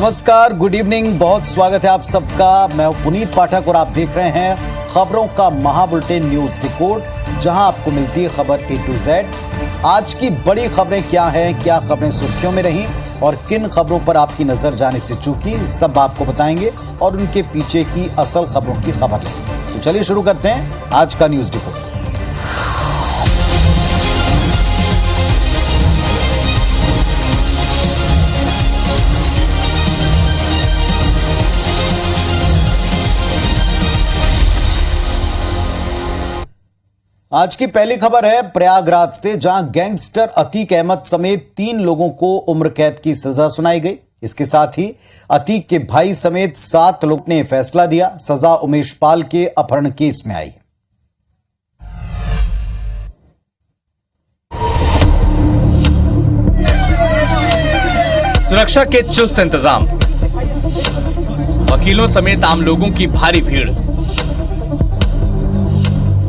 नमस्कार, good evening, बहुत स्वागत है आप सबका। मैं हूं पुनीत पाठक और आप देख रहे हैं खबरों का महाबुलेटिन न्यूज डिकोड, जहां आपको मिलती है खबर A to Z। आज की बड़ी खबरें क्या हैं, क्या खबरें सुर्खियों में रहीं और किन खबरों पर आपकी नजर जाने से चूकी, सब आपको बताएंगे और उनके पीछे की असल खबरों की खबर लेंगे। तो चलिए शुरू करते हैं आज का न्यूज डिकोड। आज की पहली खबर है प्रयागराज से, जहां गैंगस्टर अतीक अहमद समेत 3 लोगों को उम्र कैद की सजा सुनाई गई। इसके साथ ही अतीक के भाई समेत 7 लोग ने फैसला दिया। सजा उमेश पाल के अपहरण केस में आई। सुरक्षा के चुस्त इंतजाम, वकीलों समेत आम लोगों की भारी भीड़।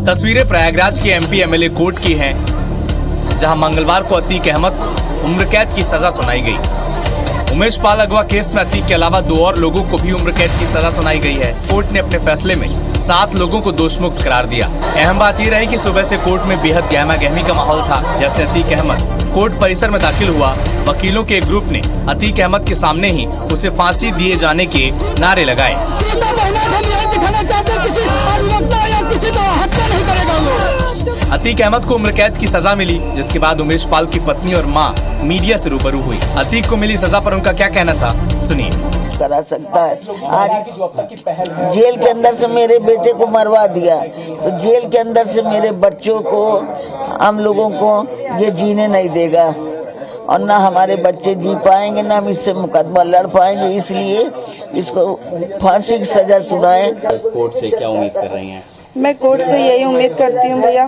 तस्वीरें प्रयागराज के MP MLA कोर्ट की हैं, जहां मंगलवार को अतीक अहमद को उम्र कैद की सजा सुनाई गई। उमेश पाल अगवा केस में अतीक के अलावा 2 और लोगों को भी उम्र कैद की सजा सुनाई गई है। कोर्ट ने अपने फैसले में 7 लोगों को दोषमुक्त करार दिया। अहम बात यह रही कि सुबह से कोर्ट में बेहद गहमा गहमी का माहौल था। जैसे अतीक अहमद कोर्ट परिसर में दाखिल हुआ, वकीलों के एक ग्रुप ने अतीक अहमद के सामने ही उसे फांसी दिए जाने के नारे लगाए। अतीक अहमद को उम्र कैद की सजा मिली, जिसके बाद उमेश पाल की पत्नी और मां मीडिया से रूबरू हुई। अतीक को मिली सजा पर उनका क्या कहना था, सुनिए। करा सकता है। आज जेल के अंदर से मेरे बेटे को मरवा दिया, तो जेल के अंदर से मेरे बच्चों को, हम लोगों को ये जीने नहीं देगा और ना हमारे बच्चे जी पाएंगे, ना हम इससे मुकदमा लड़ पाएंगे। इसलिए इसको फांसी की सजा सुनाए। कोर्ट से क्या उम्मीद कर रही हैं? मैं कोर्ट से यही उम्मीद करती हूँ भैया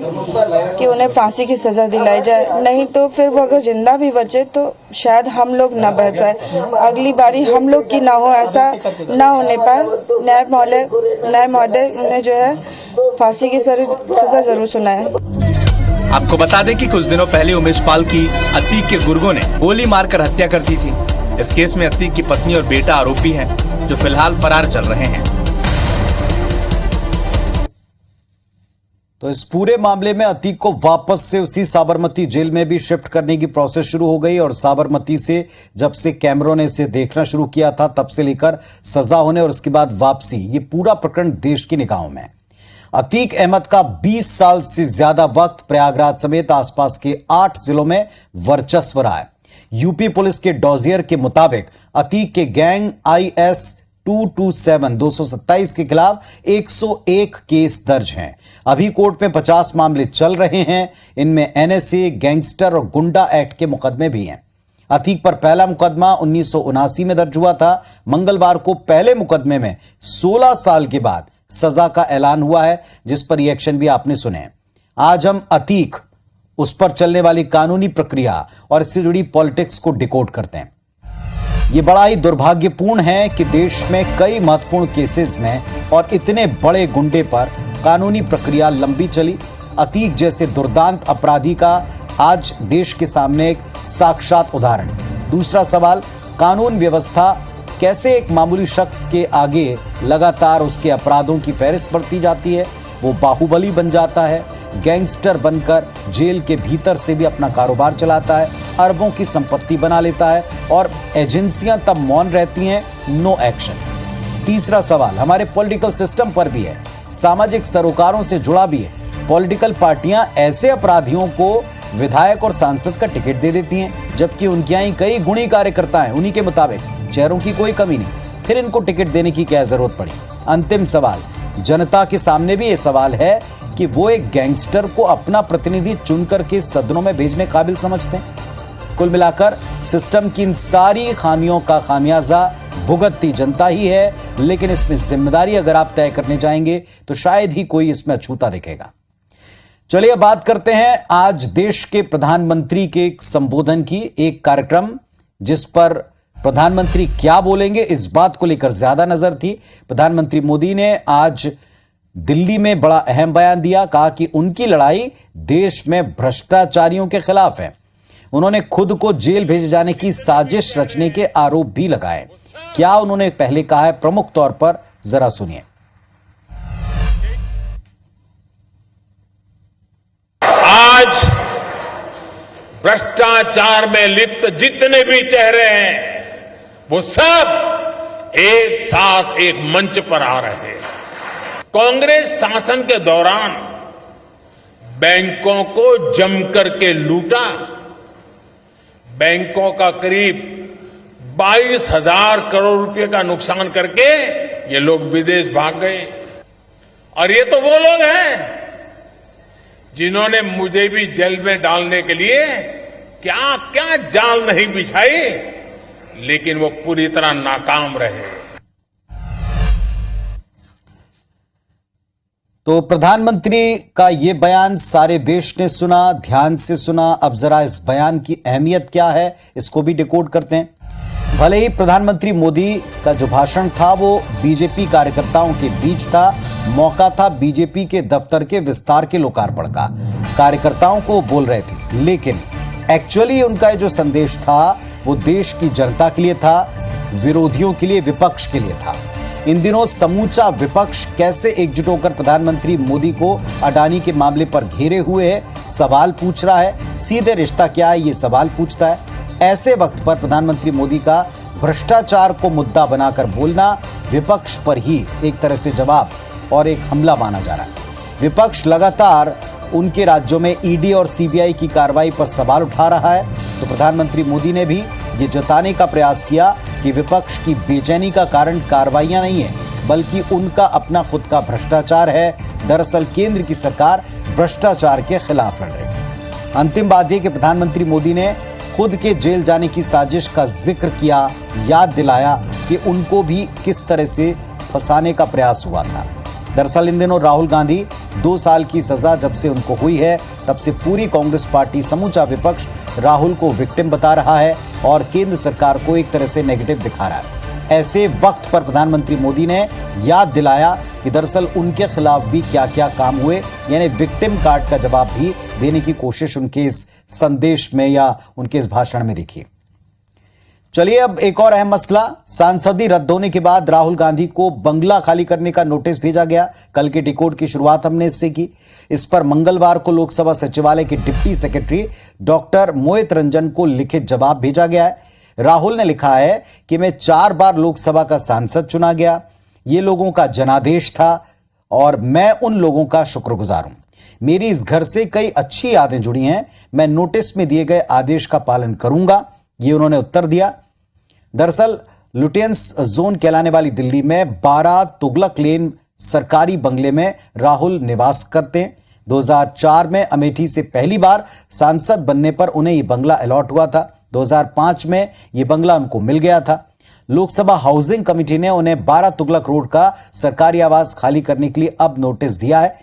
कि उन्हें फांसी की सजा दिलाई जाए, नहीं तो फिर वो अगर जिंदा भी बचे तो शायद हम लोग न बच पाए, अगली बारी हम लोग की ना हो, ऐसा ना होने पाए। न्याय महोदय उन्हें जो है फांसी की सजा जरूर सुनाए। आपको बता दें कि कुछ दिनों पहले उमेश पाल की अतीक के गुर्गों ने गोली मारकर हत्या कर दी थी। इस केस में अतीक की पत्नी और बेटा आरोपी हैं, जो फिलहाल फरार चल रहे हैं। तो इस पूरे मामले में अतीक को वापस से उसी साबरमती जेल में भी शिफ्ट करने की प्रोसेस शुरू हो गई और साबरमती से जब से कैमरों ने इसे देखना शुरू किया था, तब से लेकर सजा होने और उसके बाद वापसी, ये पूरा प्रकरण देश की निगाहों में। अतीक अहमद का 20 साल से ज्यादा वक्त प्रयागराज समेत आसपास के 8 जिलों में वर्चस्व रहा है। यूपी पुलिस के डॉजियर के मुताबिक अतीक के गैंग IS 227 के खिलाफ 101 केस दर्ज हैं। अभी कोर्ट में 50 मामले चल रहे हैं। इनमें NSA, गैंगस्टर और गुंडा एक्ट के मुकदमे भी हैं। अतीक पर पहला मुकदमा 1979 में दर्ज हुआ था। मंगलवार को पहले मुकदमे में 16 साल के बाद सजा का ऐलान हुआ है, जिस पर रिएक्शन भी आपने सुने। आज हम अतीक, उस पर चलने वाली कानूनी प्रक्रिया और इससे जुड़ी पॉलिटिक्स को डिकोड करते हैं। ये बड़ा ही दुर्भाग्यपूर्ण है कि देश में कई महत्वपूर्ण केसेस में और इतने बड़े गुंडे पर कानूनी प्रक्रिया लंबी चली। अतीक जैसे दुर्दांत अपराधी का आज देश के सामने एक साक्षात उदाहरण। दूसरा सवाल, कानून व्यवस्था कैसे एक मामूली शख्स के आगे लगातार उसके अपराधों की फहरिस्त बढ़ती जाती है, वो बाहुबली बन जाता है, गैंगस्टर बनकर जेल के भीतर से भी अपना कारोबार चलाता है, अरबों की संपत्ति बना लेता है और एजेंसियां तब मौन रहती हैं, नो एक्शन। तीसरा सवाल हमारे पॉलिटिकल सिस्टम पर भी है, सामाजिक सरोकारों से जुड़ा भी है। पॉलिटिकल पार्टियां ऐसे अपराधियों को विधायक और सांसद का टिकट दे देती हैं, जबकि उनके यहाँ कई गुणी कार्यकर्ता हैं, उन्हीं के मुताबिक चेहरों की कोई कमी नहीं, फिर इनको टिकट देने की क्या जरूरत पड़ी। अंतिम सवाल, जनता के सामने भी ये सवाल है कि वो एक गैंगस्टर को अपना प्रतिनिधि चुन करके सदनों में भेजने काबिल समझते हैं। कुल मिलाकर सिस्टम की इन सारी खामियों का खामियाजा भुगतती जनता ही है, लेकिन इसमें जिम्मेदारी अगर आप तय करने जाएंगे तो शायद ही कोई इसमें अछूता दिखेगा। चलिए बात करते हैं आज देश के प्रधानमंत्री के संबोधन की। एक कार्यक्रम जिस पर प्रधानमंत्री क्या बोलेंगे, इस बात को लेकर ज्यादा नजर थी। प्रधानमंत्री मोदी ने आज दिल्ली में बड़ा अहम बयान दिया। कहा कि उनकी लड़ाई देश में भ्रष्टाचारियों के खिलाफ है। उन्होंने खुद को जेल भेजे जाने की साजिश रचने के आरोप भी लगाए। क्या उन्होंने पहले कहा है प्रमुख तौर पर जरा सुनिए। आज भ्रष्टाचार में लिप्त जितने भी चेहरे हैं वो सब एक साथ एक मंच पर आ रहे हैं। कांग्रेस शासन के दौरान बैंकों को जमकर के लूटा। बैंकों का करीब 22,000 करोड़ रुपए का नुकसान करके ये लोग विदेश भाग गए। और ये तो वो लोग हैं जिन्होंने मुझे भी जेल में डालने के लिए क्या क्या जाल नहीं बिछाई, लेकिन वो पूरी तरह नाकाम रहे। तो प्रधानमंत्री का यह बयान सारे देश ने सुना, ध्यान से सुना। अब जरा इस बयान की अहमियत क्या है इसको भी डिकोड करते हैं। भले ही प्रधानमंत्री मोदी का जो भाषण था वो बीजेपी कार्यकर्ताओं के बीच था, मौका था बीजेपी के दफ्तर के विस्तार के लोकार्पण का, कार्यकर्ताओं को बोल रहे थे, लेकिन एक्चुअली उनका जो संदेश था वो देश की जनता के लिए था, विरोधियों के लिए, विपक्ष के लिए था। इन दिनों समूचा विपक्ष कैसे एकजुट होकर प्रधानमंत्री मोदी को अडानी के मामले पर घेरे हुए है, सवाल पूछ रहा है। सीधे रिश्ता क्या है ये सवाल पूछता है। ऐसे वक्त पर प्रधानमंत्री मोदी का भ्रष्टाचार को मुद्दा बनाकर बोलना विपक्ष पर ही एक तरह से जवाब और एक हमला माना जा रहा है। विपक्ष लगातार उनके राज्यों में ईडी और सीबीआई की कार्रवाई पर सवाल उठा रहा है, तो प्रधानमंत्री मोदी ने भी ये जताने का प्रयास किया कि विपक्ष की बेचैनी का कारण कार्रवाइयां नहीं है, बल्कि उनका अपना खुद का भ्रष्टाचार है। दरअसल केंद्र की सरकार भ्रष्टाचार के खिलाफ लड़ रही है। अंतिम बात यह कि प्रधानमंत्री मोदी ने खुद के जेल जाने की साजिश का जिक्र किया, याद दिलाया कि उनको भी किस तरह से फंसाने का प्रयास हुआ था। दरअसल इन दिनों राहुल गांधी 2 साल की सजा जब से उनको हुई है तब से पूरी कांग्रेस पार्टी, समूचा विपक्ष राहुल को विक्टिम बता रहा है और केंद्र सरकार को एक तरह से नेगेटिव दिखा रहा है। ऐसे वक्त पर प्रधानमंत्री मोदी ने याद दिलाया कि दरअसल उनके खिलाफ भी क्या क्या काम हुए, यानी विक्टिम कार्ड का जवाब भी देने की कोशिश उनके इस संदेश में या उनके इस भाषण में दिखी। चलिए अब एक और अहम मसला, सांसदी रद्द होने के बाद राहुल गांधी को बंगला खाली करने का नोटिस भेजा गया। कल के डिकोड की शुरुआत हमने इससे की। इस पर मंगलवार को लोकसभा सचिवालय के डिप्टी सेक्रेटरी डॉक्टर मोहित रंजन को लिखित जवाब भेजा गया है। राहुल ने लिखा है कि मैं 4 बार लोकसभा का सांसद चुना गया, ये लोगों का जनादेश था और मैं उन लोगों का शुक्रगुजार हूं। मेरी इस घर से कई अच्छी यादें जुड़ी हैं, मैं नोटिस में दिए गए आदेश का पालन करूंगा, ये उन्होंने उत्तर दिया। दरअसल लुटियंस जोन कहलाने वाली दिल्ली में 12 तुगलक लेन सरकारी बंगले में राहुल निवास करते हैं। 2004 में अमेठी से पहली बार सांसद बनने पर उन्हें यह बंगला अलॉट हुआ था। 2005 में यह बंगला उनको मिल गया था। लोकसभा हाउसिंग कमेटी ने उन्हें 12 तुगलक रोड का सरकारी आवास खाली करने के लिए अब नोटिस दिया है।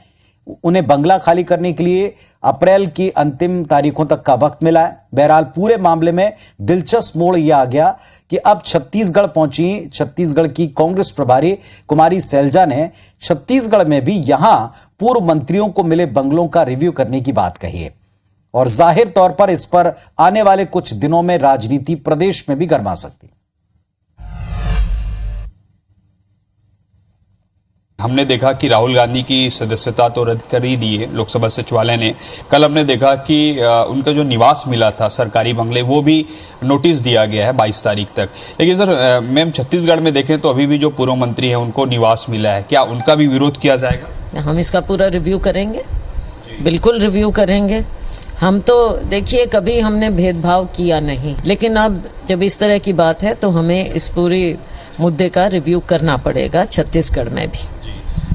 उन्हें बंगला खाली करने के लिए अप्रैल की अंतिम तारीखों तक का वक्त मिला है। बहरहाल पूरे मामले में दिलचस्प मोड़ यह आ गया कि अब छत्तीसगढ़ पहुंची छत्तीसगढ़ की कांग्रेस प्रभारी कुमारी सैलजा ने छत्तीसगढ़ में भी यहां पूर्व मंत्रियों को मिले बंगलों का रिव्यू करने की बात कही है और जाहिर तौर पर इस पर आने वाले कुछ दिनों में राजनीति प्रदेश में भी गर्मा सकती। हमने देखा कि राहुल गांधी की सदस्यता तो रद्द कर ही दी है लोकसभा सचिवालय ने। कल हमने देखा कि उनका जो निवास मिला था सरकारी बंगले वो भी नोटिस दिया गया है 22 तारीख तक। लेकिन सर मैम छत्तीसगढ़ में देखें तो अभी भी जो पूर्व मंत्री हैं उनको निवास मिला है, क्या उनका भी विरोध किया जाएगा? हम इसका पूरा रिव्यू करेंगे, बिल्कुल रिव्यू करेंगे। हम तो देखिए कभी हमने भेदभाव किया नहीं, लेकिन अब जब इस तरह की बात है तो हमें इस पूरी मुद्दे का रिव्यू करना पड़ेगा छत्तीसगढ़ में भी।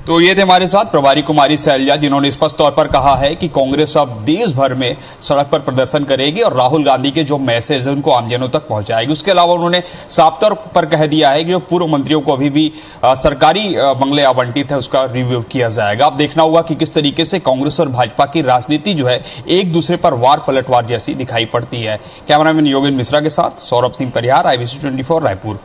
तो ये थे हमारे साथ प्रभारी कुमारी सैलजा, जिन्होंने स्पष्ट तौर पर कहा है कि कांग्रेस अब देश भर में सड़क पर प्रदर्शन करेगी और राहुल गांधी के जो मैसेज है उनको आमजनों तक पहुंचाएगी। उसके अलावा उन्होंने साफ तौर पर कह दिया है कि जो पूर्व मंत्रियों को अभी भी सरकारी बंगले आवंटित है उसका रिव्यू किया जाएगा। अब देखना होगा कि किस तरीके से कांग्रेस और भाजपा की राजनीति जो है एक दूसरे पर वार पलटवार जैसी दिखाई पड़ती है। कैमरामैन योगेंद्र मिश्रा के साथ सौरभ सिंह परिहार, IBC 24 रायपुर।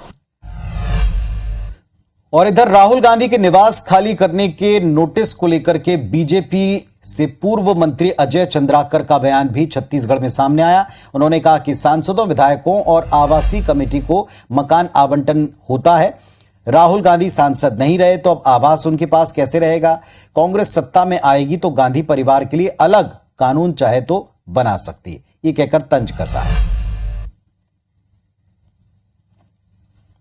और इधर राहुल गांधी के निवास खाली करने के नोटिस को लेकर के बीजेपी से पूर्व मंत्री अजय चंद्राकर का बयान भी छत्तीसगढ़ में सामने आया। उन्होंने कहा कि सांसदों, विधायकों और आवासीय कमेटी को मकान आवंटन होता है। राहुल गांधी सांसद नहीं रहे तो अब आवास उनके पास कैसे रहेगा? कांग्रेस सत्ता में आएगी तो गांधी परिवार के लिए अलग कानून चाहे तो बना सकती है, ये कहकर तंज कसा।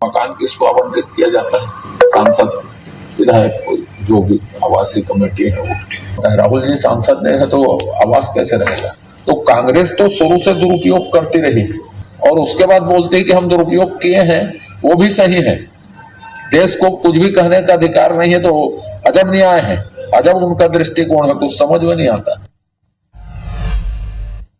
मकान किसको आवंटित किया जाता है? सांसद, विधायक, जो भी आवासीय कमेटी है वो। राहुल जी सांसद नहीं है तो आवास कैसे रहेगा? तो कांग्रेस तो शुरू से दुरुपयोग करती रही और उसके बाद बोलते हैं कि हम दुरुपयोग किए हैं, वो भी सही है। देश को कुछ भी कहने का अधिकार नहीं है तो अजब न्याय है, अजब उनका दृष्टिकोण है, कुछ समझ में नहीं आता।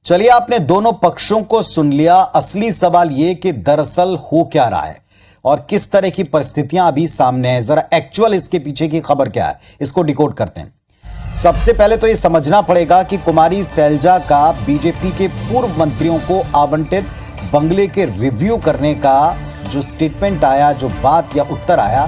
चलिए, आपने दोनों पक्षों को सुन लिया। असली सवाल ये कि दरअसल हो क्या रहा है और किस तरह की परिस्थितियां अभी सामने हैं। जरा एक्चुअल इसके पीछे की खबर क्या है, इसको डिकोड करते हैं। सबसे पहले तो ये समझना पड़ेगा कि कुमारी सैलजा का बीजेपी के पूर्व मंत्रियों को आवंटित बंगले के रिव्यू करने का जो स्टेटमेंट आया, जो बात या उत्तर आया,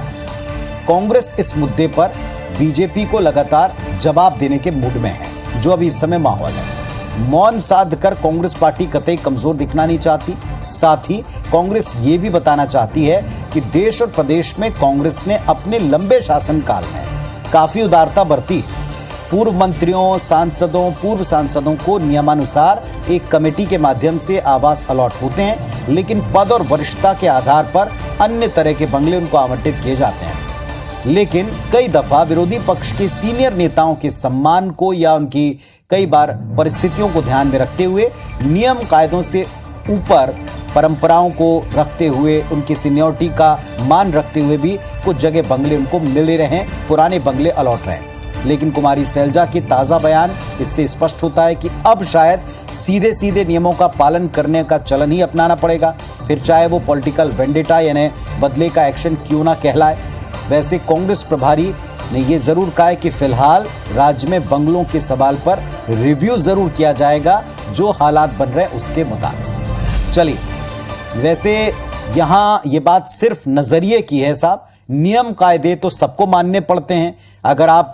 कांग्रेस इस मुद्दे पर बीजेपी को लगातार जवाब देने के मूड में है, जो अभी इस समय माहौल है। मौन साध कर कांग्रेस पार्टी कतई कमजोर दिखना नहीं चाहती। साथ ही कांग्रेस ये भी बताना चाहती है कि देश और प्रदेश में कांग्रेस ने अपने लंबे शासनकाल में काफी उदारता बरती। पूर्व मंत्रियों, सांसदों, पूर्व सांसदों को नियमानुसार एक कमेटी के माध्यम से आवास अलॉट होते हैं, लेकिन पद और वरिष्ठता के आधार पर अन्य तरह के बंगले उनको आवंटित किए जाते हैं। लेकिन कई दफा विरोधी पक्ष के सीनियर नेताओं के सम्मान को या उनकी कई बार परिस्थितियों को ध्यान में रखते हुए, नियम कायदों से ऊपर परंपराओं को रखते हुए, उनकी सीनियरिटी का मान रखते हुए भी कुछ जगह बंगले उनको मिले रहे, पुराने बंगले अलॉट रहे। लेकिन कुमारी सैलजा की ताज़ा बयान इससे स्पष्ट होता है कि अब शायद सीधे सीधे नियमों का पालन करने का चलन ही अपनाना पड़ेगा, फिर चाहे वो पॉलिटिकल वेंडेटा यानी बदले का एक्शन क्यों ना कहलाए। वैसे कांग्रेस प्रभारी ने ये जरूर कहा है कि फिलहाल राज्य में बंगलों के सवाल पर रिव्यू जरूर किया जाएगा, जो हालात बन रहे उसके मुताबिक। चलिए, वैसे यहाँ ये बात सिर्फ नजरिए की है साहब। नियम कायदे तो सबको मानने पड़ते हैं। अगर आप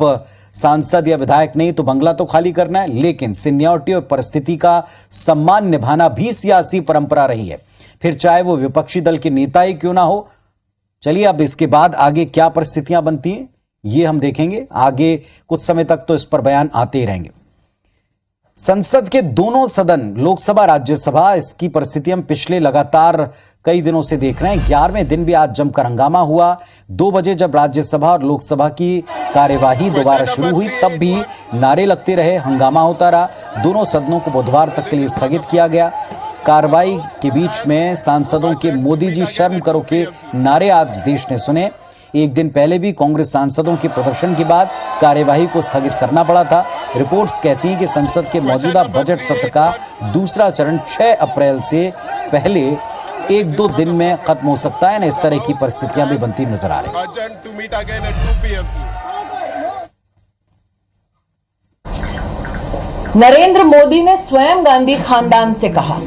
सांसद या विधायक नहीं तो बंगला तो खाली करना है, लेकिन सीनियरिटी और परिस्थिति का सम्मान निभाना भी सियासी परंपरा रही है, फिर चाहे वो विपक्षी दल के नेता ही क्यों ना हो। चलिए, अब इसके बाद आगे क्या परिस्थितियां बनती हैं ये हम देखेंगे। आगे कुछ समय तक तो इस पर बयान आते ही रहेंगे। संसद के दोनों सदन, लोकसभा, राज्यसभा, इसकी परिस्थिति हम पिछले लगातार कई दिनों से देख रहे हैं। 11वें दिन भी आज जमकर हंगामा हुआ। 2 बजे जब राज्यसभा और लोकसभा की कार्यवाही दोबारा शुरू हुई, तब भी नारे लगते रहे, हंगामा होता रहा। दोनों सदनों को बुधवार तक के लिए स्थगित किया गया। कार्रवाई के बीच में सांसदों के मोदी जी शर्म करो के नारे आज देश ने सुने। एक दिन पहले भी कांग्रेस सांसदों के प्रदर्शन के बाद कार्यवाही को स्थगित करना पड़ा था। रिपोर्ट्स कहती हैं कि संसद के मौजूदा बजट सत्र का दूसरा चरण 6 अप्रैल से पहले 1-2 दिन में खत्म हो सकता है। इस तरह की परिस्थितियां भी बनती नजर आ रही। नरेंद्र मोदी ने स्वयं गांधी खानदान से कहा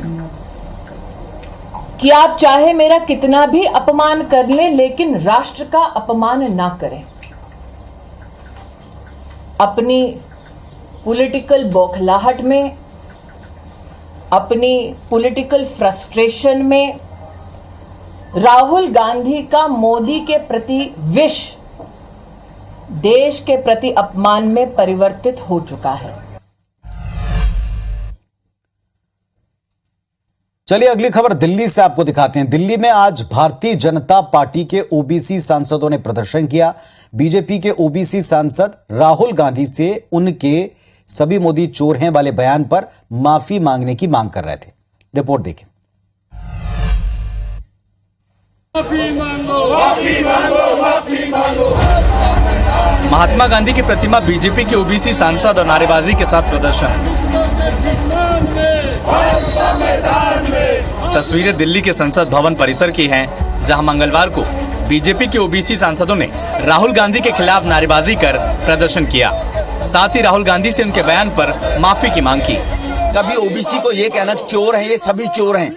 कि आप चाहे मेरा कितना भी अपमान कर लें, लेकिन राष्ट्र का अपमान ना करें। अपनी पॉलिटिकल बौखलाहट में, अपनी पॉलिटिकल फ्रस्ट्रेशन में राहुल गांधी का मोदी के प्रति विष देश के प्रति अपमान में परिवर्तित हो चुका है। चलिए, अगली खबर दिल्ली से आपको दिखाते हैं। दिल्ली में आज भारतीय जनता पार्टी के ओबीसी सांसदों ने प्रदर्शन किया। बीजेपी के ओबीसी सांसद राहुल गांधी से उनके सभी मोदी चोर हैं वाले बयान पर माफी मांगने की मांग कर रहे थे। रिपोर्ट देखें। माफी मांगो, माफी मांगो, माफी मांगो। महात्मा गांधी की प्रतिमा बीजेपी के ओबीसी सांसद और नारेबाजी के साथ प्रदर्शन। तस्वीरें दिल्ली के संसद भवन परिसर की हैं, जहां मंगलवार को बीजेपी के ओबीसी सांसदों ने राहुल गांधी के खिलाफ नारेबाजी कर प्रदर्शन किया। साथ ही राहुल गांधी से उनके बयान पर माफी की मांग की। कभी ओबीसी को ये कहना चोर है, ये सभी चोर हैं,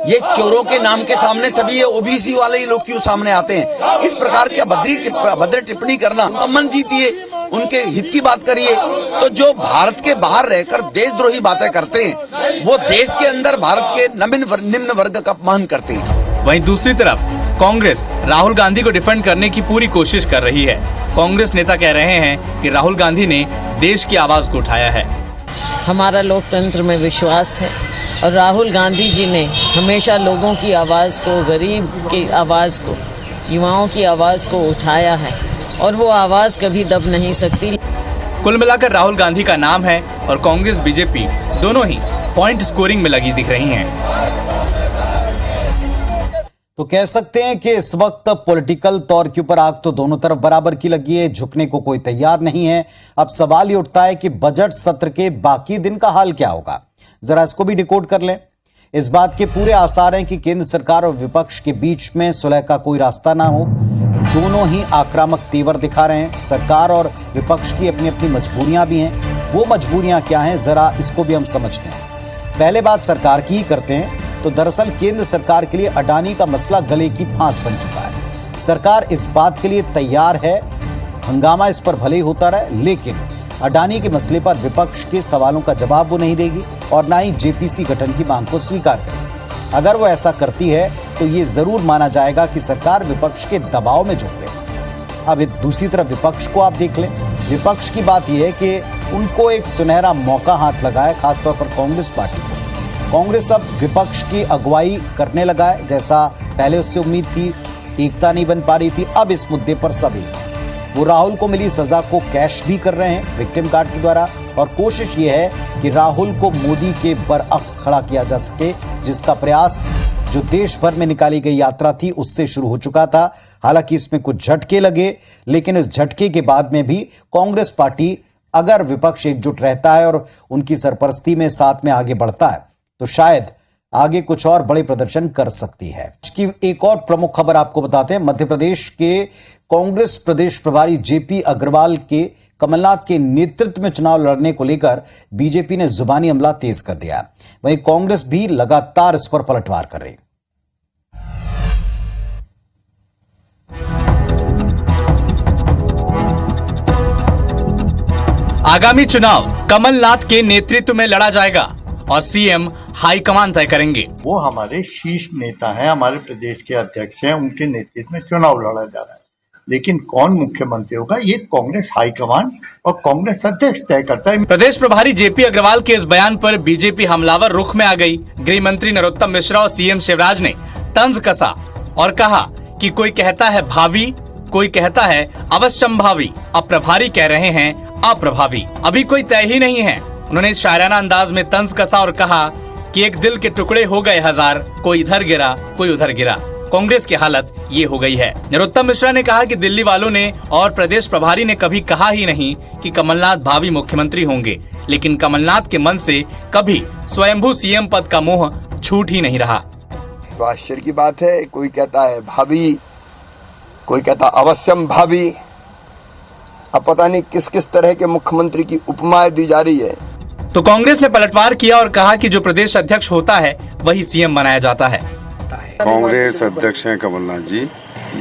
ये चोरों के नाम के सामने सभी ये ओबीसी वाले ही लोग क्यों सामने आते हैं? इस प्रकार की अभद्र टिप्पणी करना अमन जीती है। उनके हित की बात करिए। तो जो भारत के बाहर रहकर देशद्रोही बातें करते हैं वो देश के अंदर भारत के निम्न वर्ग का अपमान करते हैं। वहीं दूसरी तरफ कांग्रेस राहुल गांधी को डिफेंड करने की पूरी कोशिश कर रही है। कांग्रेस नेता कह रहे हैं कि राहुल गांधी ने देश की आवाज को उठाया है। हमारा लोकतंत्र में विश्वास है और राहुल गांधी जी ने हमेशा लोगों की आवाज़ को, गरीब की आवाज़ को, युवाओं की आवाज़ को उठाया है और वो आवाज़ कभी दब नहीं सकती। कुल मिलाकर राहुल गांधी का नाम है और कांग्रेस बीजेपी दोनों ही पॉइंट स्कोरिंग में लगी दिख रही हैं। तो कह सकते हैं कि इस वक्त पॉलिटिकल तौर के ऊपर आग तो दोनों तरफ बराबर की लगी है, झुकने को कोई तैयार नहीं है। अब सवाल ये उठता है कि बजट सत्र के बाकी दिन का हाल क्या होगा। जरा इसको भी डिकोड कर लें। इस बात के पूरे आसार हैं कि केंद्र सरकार और विपक्ष के बीच में सुलह का कोई रास्ता ना हो। दोनों ही आक्रामक तेवर दिखा रहे हैं। सरकार और विपक्ष की अपनी अपनी मजबूरियां भी हैं। वो मजबूरियां क्या हैं, जरा इसको भी हम समझते हैं। पहले बात सरकार की ही करते हैं तो दरअसल केंद्र सरकार के लिए अडानी का मसला गले की फांस बन चुका है। सरकार इस बात के लिए तैयार है, हंगामा इस पर भले ही होता रहे, लेकिन अडानी के मसले पर विपक्ष के सवालों का जवाब वो नहीं देगी और ना ही जेपीसी गठन की मांग को स्वीकार करेगी। अगर वो ऐसा करती है तो ये जरूर माना जाएगा कि सरकार विपक्ष के दबाव में झुक गई। अब दूसरी तरफ विपक्ष को आप देख लें। विपक्ष की बात यह है कि उनको एक सुनहरा मौका हाथ लगा है, खासतौर पर कांग्रेस पार्टी को। कांग्रेस अब विपक्ष की अगुवाई करने लगा है, जैसा पहले उससे उम्मीद थी। एकता नहीं बन पा रही थी, अब इस मुद्दे पर सभी वो राहुल को मिली सजा को कैश भी कर रहे हैं विक्टिम कार्ड के द्वारा, और कोशिश ये है कि राहुल को मोदी के बरअक्स खड़ा किया जा सके, जिसका प्रयास जो देश भर में निकाली गई यात्रा थी उससे शुरू हो चुका था। हालांकि इसमें कुछ झटके लगे, लेकिन इस झटके के बाद में भी कांग्रेस पार्टी, अगर विपक्ष एकजुट रहता है और उनकी सरपरस्ती में साथ में आगे बढ़ता है तो शायद आगे कुछ और बड़े प्रदर्शन कर सकती है। इसकी एक और प्रमुख खबर आपको बताते हैं। मध्य प्रदेश के कांग्रेस प्रदेश प्रभारी जेपी अग्रवाल के कमलनाथ के नेतृत्व में चुनाव लड़ने को लेकर बीजेपी ने जुबानी हमला तेज कर दिया। वहीं कांग्रेस भी लगातार इस पर पलटवार कर रही। आगामी चुनाव कमलनाथ के नेतृत्व में लड़ा जाएगा और सीएम हाईकमान तय करेंगे। वो हमारे शीर्ष नेता हैं, हमारे प्रदेश के अध्यक्ष हैं, उनके नेतृत्व में चुनाव लड़ा जा रहा है। लेकिन कौन मुख्यमंत्री होगा ये कांग्रेस हाईकमान और कांग्रेस अध्यक्ष तय करता है। प्रदेश प्रभारी जेपी अग्रवाल के इस बयान पर बीजेपी हमलावर रुख में आ गई। गृह मंत्री नरोत्तम मिश्रा और सीएम शिवराज ने तंज कसा और कहा कि कोई कहता है भावी, कोई कहता है अवश्यंभावी। अब प्रभारी कह रहे हैं अप्रभावी, अभी कोई तय ही नहीं है। उन्होंने शायराना अंदाज में तंज कसा और कहा कि एक दिल के टुकड़े हो गए हजार, कोई इधर गिरा कोई उधर गिरा। कांग्रेस की हालत ये हो गई है। नरोत्तम मिश्रा ने कहा कि दिल्ली वालों ने और प्रदेश प्रभारी ने कभी कहा ही नहीं कि कमलनाथ भावी मुख्यमंत्री होंगे, लेकिन कमलनाथ के मन से कभी स्वयंभू सीएम पद का मोह छूट ही नहीं रहा। तो आश्चर्य की बात है, कोई कहता है भावी, कोई कहता अवश्यम भावी। अब पता नहीं किस किस तरह के मुख्यमंत्री की उपमाएं दी जा रही है। तो कांग्रेस ने पलटवार किया और कहा कि जो प्रदेश अध्यक्ष होता है वही सीएम बनाया जाता है। कांग्रेस अध्यक्ष हैं कमलनाथ जी।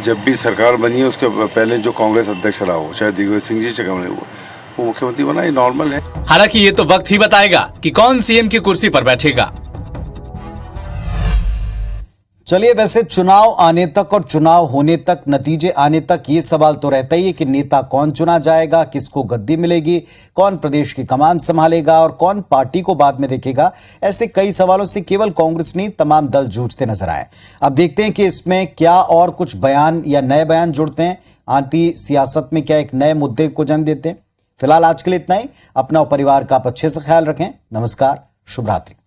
जब भी सरकार बनी है उसके पहले जो कांग्रेस अध्यक्ष रहा हो, चाहे दिग्विजय सिंह जी, चाहे वो मुख्यमंत्री बना, ये नॉर्मल है। हालांकि ये तो वक्त ही बताएगा कि कौन सीएम की कुर्सी पर बैठेगा। चलिए, वैसे चुनाव आने तक और चुनाव होने तक, नतीजे आने तक ये सवाल तो रहता ही है कि नेता कौन चुना जाएगा, किसको गद्दी मिलेगी, कौन प्रदेश की कमान संभालेगा और कौन पार्टी को बाद में देखेगा। ऐसे कई सवालों से केवल कांग्रेस नहीं, तमाम दल जूझते नजर आए। अब देखते हैं कि इसमें क्या और कुछ बयान या नए बयान जुड़ते हैं, आती सियासत में क्या एक नए मुद्दे को जन्म देते हैं। फिलहाल आज के लिए इतना ही। अपना और परिवार का आप अच्छे से ख्याल रखें। नमस्कार, शुभ रात्रि।